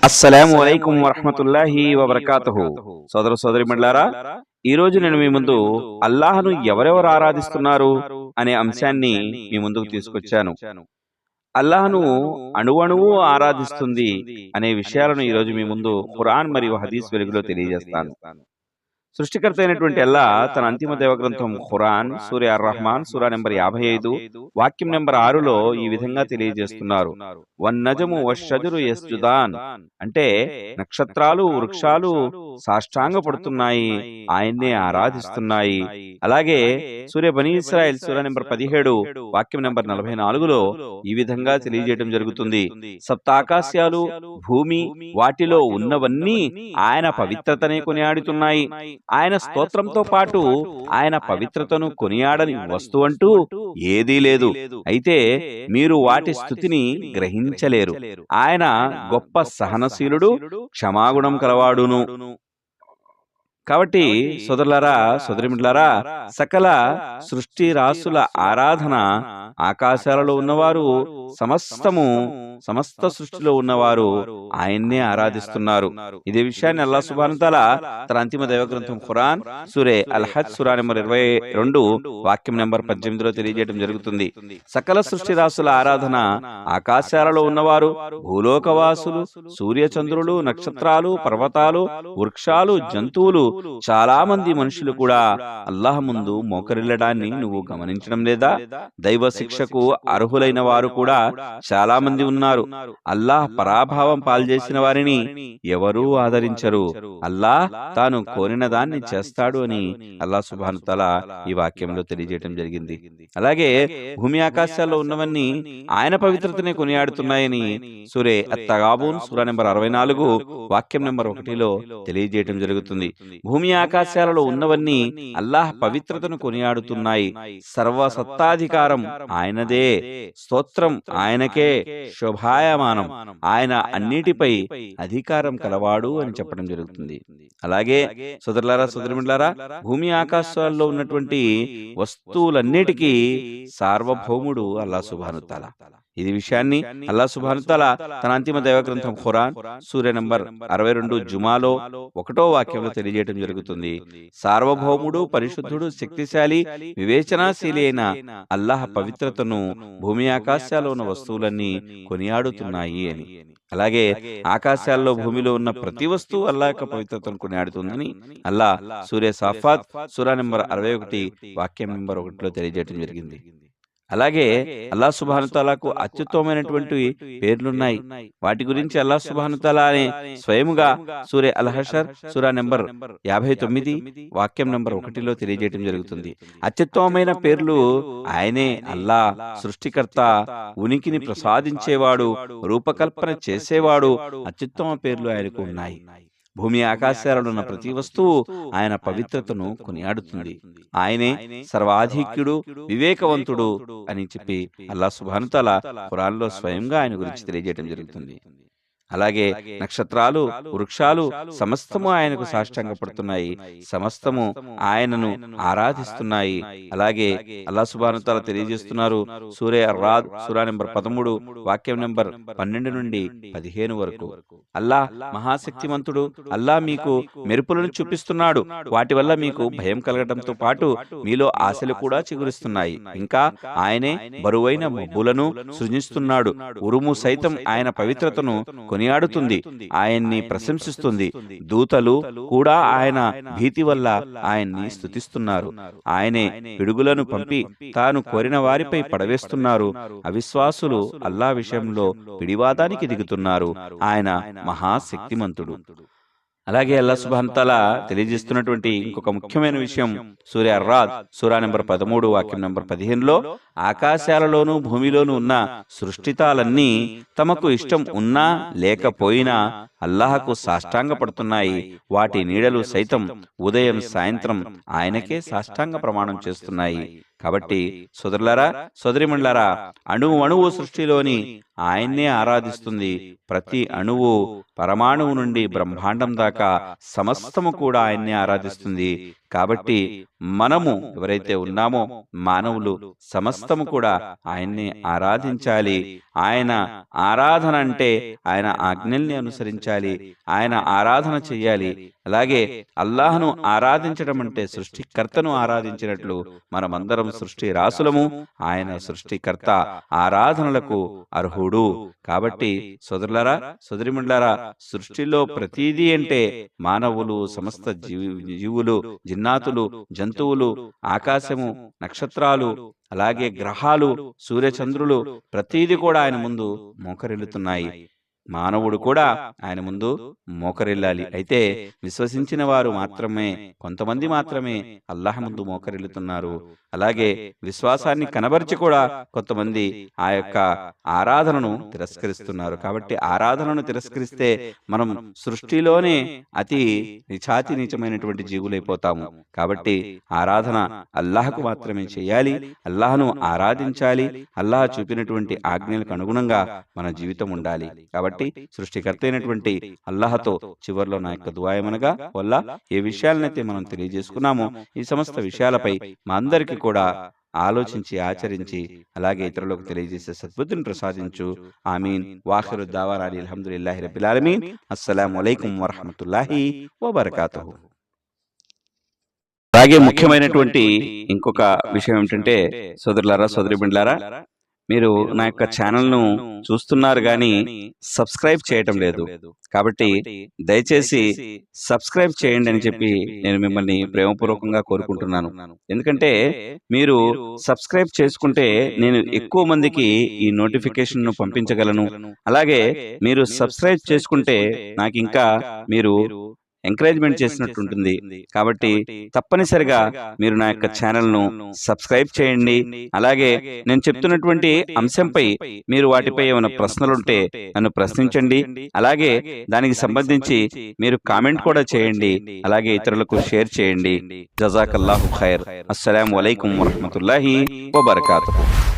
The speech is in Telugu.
అస్సలాము అలైకుం వరహ్మతుల్లాహి వబరకాతుహు. సోదర సోదరిమణులారా, ఈ రోజు నేను మీ ముందు అల్లాహ్ను ఎవరెవరు ఆరాధిస్తున్నారు అనే అంశాన్ని మీ ముందుకు తీసుకొచ్చాను. అల్లాహ్ను అణువణువు ఆరాధిస్తుంది అనే విషయాలను ఈ రోజు మీ ముందు ఖురాన్ మరియు హదీస్ వెలుగులో తెలియజేస్తాను. సృష్టికర్త అయినటువంటి అల్లా తన అంతిమ దేవగ్రంథం ఖురాన్ సూరా అర్-రహ్మాన్ సూరా నెంబర్ 55 వాక్యం నెంబర్ 6లో ఈ విధంగా తెలియజేస్తున్నారు. వన్నజము వశ్షజరు యస్జుదాన్, అంటే నక్షత్రాలు వృక్షాలు సాష్టాంగపడుతున్నాయి, ఆయన్నే ఆరాధిస్తున్నాయి. అలాగే సూర్య బనీ ఇస్రాయిల్ సూరా నెంబర్ 17 వాక్యం నెంబర్ 44లో ఈ విధంగా తెలియజేయడం జరుగుతుంది. సప్తాకాశాలు, భూమి, వాటిలో ఉన్నవన్నీ ఆయన పవిత్రతనే కొనియాడుతున్నాయి. ఆయన స్తోత్రంతో పాటు ఆయన పవిత్రతను కొనియాడని వస్తువంటూ ఏదీ లేదు. అయితే మీరు వాటి స్తుతిని గ్రహించలేరు. ఆయన గొప్ప సహనశీలుడు, క్షమాగుణం కలవాడును. కాబట్టి సోదరులారా, సోదరిమణులారా, సకల సృష్టి రాసుల ఆరాధన, ఆకాశాలలో ఉన్నవారు సమస్త సృష్టిలో ఉన్నవారు ఆయన్నే ఆరాధిస్తున్నారు. ఇదే విషయాన్ని అల్లాహ్ సుబ్హానహు వ తఆలా తన అంతిమ దైవగ్రంథం ఖురాన్ సూరే అల్-హజ్ సూరా నెంబర్ 22 వాక్యం నెంబర్ 18లో తెలియజేయడం జరుగుతుంది. సకల సృష్టి రాసుల ఆరాధన, ఆకాశాలలో ఉన్నవారు, భూలోకవాసులు, సూర్యచంద్రులు, నక్షత్రాలు, పర్వతాలు, వృక్షాలు, జంతువులు, చాలా మంది మనుషులు కూడా అల్లాహ్ ముందు మోకరిల్లడాన్ని నువ్వు గమనించడం లేదా? దైవ శిక్షకు అర్హులైన వారు కూడా చాలా మంది ఉన్నారు. అల్లాహ్ పరాభావం పాల్చేసిన వారిని ఎవరూ ఆదరించరు. అల్లాహ్ తాను కోరిన దాన్ని చేస్తాడు అని అల్లాహ్ సుబ్హానహు వ తఆలా ఈ వాక్యంలో తెలియజేయడం జరిగింది. అలాగే భూమి ఆకాశాల్లో ఉన్నవన్నీ ఆయన పవిత్రతనే కొనియాడుతున్నాయని సూరే అత్-తగాబూన్ సూరా నెంబర్ 64 వాక్యం నెంబర్ 1లో తెలియజేయడం జరుగుతుంది. భూమి ఆకాశాలలో ఉన్నవన్నీ అల్లాహ్ పవిత్రతను కొనియాడుతున్నాయి. సర్వసత్తాధికారం ఆయనదే, స్తోత్రం ఆయనకే, శోభాయమానం, ఆయన అన్నిటిపై అధికారం కలవాడు అని చెప్పడం జరుగుతుంది. అలాగే సోదరులారా, సోదరిమణులారా, భూమి ఆకాశాల్లో ఉన్నటువంటి వస్తువులన్నిటికీ సార్వభౌముడు అల్లాహ్ సుబ్హానహు వ తఆలా. ఇది విషయాన్ని అల్లాహ్ సుబ్హానహు వ తఆలా తన అంతిమ దైవగ్రంథం ఖురాన్ సూరా నంబర్ 62 జుమాలో 1వ వాక్యంలో తెలియజేయడం జరుగుతుంది. సార్వభౌముడు, పరిశుద్ధుడు, శక్తిశాలి, వివేచనాశీలి అయిన అల్లాహ్ పవిత్రతను భూమి ఆకాశాల్లో ఉన్న వస్తువులన్నీ కొనియాడుతున్నాయి అని. అలాగే ఆకాశాల్లో, భూమిలో ఉన్న ప్రతి వస్తువు అల్లాహ్ యొక్క పవిత్రతను కొనియాడుతుందని అల్లాహ్ సూరే సాఫాత్ సూరా నెంబర్ 61 వాక్యం నెంబర్ 1లో తెలియజేయడం జరిగింది. అలాగే అల్లాహ్ సుబ్హానహు వ తఆలాకు అత్యుత్తమమైనటువంటి పేర్లున్నాయి. వాటి గురించి అల్లాహ్ సుబ్హానహు వ తఆలా స్వయముగా సూరే అల్-హషర్ సూరా నెంబర్ 59 వాక్యం నెంబర్ 1లో తెలియజేయడం జరుగుతుంది. అత్యుత్తమమైన పేర్లు ఆయనే. అల్లాహ్ సృష్టికర్త, ఉనికిని ప్రసాదించేవాడు, రూపకల్పన చేసేవాడు. అత్యుత్తమ పేర్లు ఆయనకు ఉన్నాయి. భూమి ఆకాశాలలో ఉన్న ప్రతి వస్తువు ఆయన పవిత్రతను కొనియాడుతుంది. ఆయనే సర్వాధిక్యుడు, వివేకవంతుడు అని చెప్పి అల్లాహ్ సుబ్హానహు వ తఆలా ఖురాన్లో స్వయంగా ఆయన గురించి తెలియజేయడం జరుగుతుంది. అలాగే నక్షత్రాలు, వృక్షాలు సమస్తము ఆయనకు సాష్టాంగపడుతున్నాయి, సమస్తము ఆయనను ఆరాధిస్తున్నాయి. అలాగే అల్లాహ్ సుబ్హానహు వ తఆలా తెలియజేస్తున్నారు సూరే అర్-రాద్ సూరా నెంబర్ 13 వాక్యం నెంబర్ 12 నుండి 15 వరకు. అల్లాహ్ మహాశక్తిమంతుడు. అల్లాహ్ మీకు మెరుపులను చూపిస్తున్నాడు. వాటి వల్ల మీకు భయం కలగడంతో పాటు మీలో ఆశలు కూడా చిగురిస్తున్నాయి. ఇంకా ఆయనే బరువైన మబ్బులను సృజిస్తున్నాడు. ఉరుము సైతం ఆయన పవిత్రతను కొనియాడుతుంది, ఆయన్ని ప్రశంసిస్తుంది. దూతలు కూడా ఆయన భీతి వల్ల ఆయన్ని స్తుతిస్తున్నారు. ఆయనే పిడుగులను పంపి తాను కోరిన వారిపై పడవేస్తున్నారు. అవిశ్వాసులు అల్లాహ్ విషయంలో పిడివాదానికి దిగుతున్నారు. ఆయన మహాశక్తిమంతుడు. అలాగే అల్లాహ్ సుబ్హానహు వ తఆలా తెలియజేస్తున్నటువంటి ఇంకొక ముఖ్యమైన విషయం సూరా అర్-రాద్ సూరా నెంబర్ 13 వాక్యం నెంబర్ 15లో ఆకాశాలలోనూ భూమిలోనూ ఉన్న సృష్టితాలన్నీ తమకు ఇష్టం ఉన్నా లేకపోయినా అల్లాహకు సాష్టాంగపడుతున్నాయి. వాటి నీడలు సైతం ఉదయం సాయంత్రం ఆయనకే సాష్టాంగ ప్రమాణం చేస్తున్నాయి. కాబట్టి సోదరులారా, సోదరిమణులారా, అణువు సృష్టిలోని ఆయన్నే ఆరాధిస్తుంది. ప్రతి అణువు, పరమాణువు నుండి బ్రహ్మాండం దాకా సమస్తము కూడా ఆయన్నే ఆరాధిస్తుంది. కాబట్టి మనము ఎవరైతే ఉన్నామో మానవులు సమస్తము కూడా ఆయన్నే ఆరాధించాలి. ఆయన ఆరాధన అంటే ఆయన ఆజ్ఞల్ని అనుసరించాలి, ఆయన ఆరాధన చెయ్యాలి. అలాగే అల్లాహ్ను ఆరాధించడం అంటే సృష్టికర్తను ఆరాధించినట్లు మనమందరం సృష్టి రాసులము, ఆయన సృష్టికర్త ఆరాధనలకు అర్హుడు. కాబట్టి సోదరులారా, సోదరిమణులారా, సృష్టిలో ప్రతీదీ అంటే మానవులు, సమస్త జీవులు, జిన్నాతులు, జంతువులు, ఆకాశము, నక్షత్రాలు, అలాగే గ్రహాలు, సూర్యచంద్రులు, ప్రతీది కూడా ఆయన ముందు మోకరిల్లుతున్నాయి. మానవుడు కూడా ఆయన ముందు మోకరిల్లాలి. అయితే విశ్వసించిన వారు మాత్రమే, కొంతమంది మాత్రమే అల్లాహ్ ముందు మోకరిల్లుతున్నారు. అలాగే విశ్వాసాన్ని కనబరిచి కూడా కొంతమంది ఆ యొక్క ఆరాధనను తిరస్కరిస్తున్నారు. కాబట్టి ఆరాధనను తిరస్కరిస్తే మనం సృష్టిలోనే అతి నీచమైనటువంటి జీవులైపోతాము. కాబట్టి ఆరాధన అల్లాహకు మాత్రమే చేయాలి, అల్లాహను ఆరాధించాలి. అల్లాహ్ చూపినటువంటి ఆజ్ఞలకు అనుగుణంగా మన జీవితం ఉండాలి. కాబట్టి సృష్టికర్త అయినటువంటి అల్లాహతో చివరిలో నా యొక్క దుఆయమనగా వల్ల ఏ విషయాలనైతే మనం తెలియజేసుకున్నామో ఈ సమస్త విషయాలపై మా అందరికీ కూడా ఆలోచించి ఆచరించి అలాగే ఇతరులకు తెలియజేసే సద్బుద్ధిని ప్రసాదించు. ఆమీన్. వాఖిరు దావానా అల్హమ్దులిల్లాహి రబ్బిల్ ఆలమీన్. అస్సలాము అలైకుం వరహ్మతుల్లాహి వబరకాతుహు. అలాగే ముఖ్యమైనటువంటి ఇంకొక విషయం ఏమిటంటే, సోదరులారా, సోదరిమణులారా, మీరు నా యొక్క ఛానల్ను చూస్తున్నారు కానీ సబ్స్క్రైబ్ చేయటం లేదు. కాబట్టి దయచేసి సబ్స్క్రైబ్ చేయండి అని చెప్పి నేను మిమ్మల్ని ప్రేమపూర్వకంగా కోరుకుంటున్నాను. ఎందుకంటే మీరు సబ్స్క్రైబ్ చేసుకుంటే నేను ఎక్కువ మందికి ఈ నోటిఫికేషన్ను పంపించగలను. అలాగే మీరు సబ్స్క్రైబ్ చేసుకుంటే నాకు ఇంకా మీరు ఎంకరేజ్మెంట్ చేసినట్టుంటుంది. కాబట్టి తప్పనిసరిగా మీరు నా యొక్క ఛానల్ను సబ్స్క్రైబ్ చేయండి. అలాగే నేను చెప్తున్నటువంటి అంశంపై మీరు వాటిపై ఏమైనా ప్రశ్నలుంటే నన్ను ప్రశ్నించండి. అలాగే దానికి సంబంధించి మీరు కామెంట్ కూడా చేయండి. అలాగే ఇతరులకు షేర్ చేయండి. జజాకల్లాహు ఖైర్. అస్సలాము అలైకుం వరహ్మతుల్లాహి వబరకాతుహు.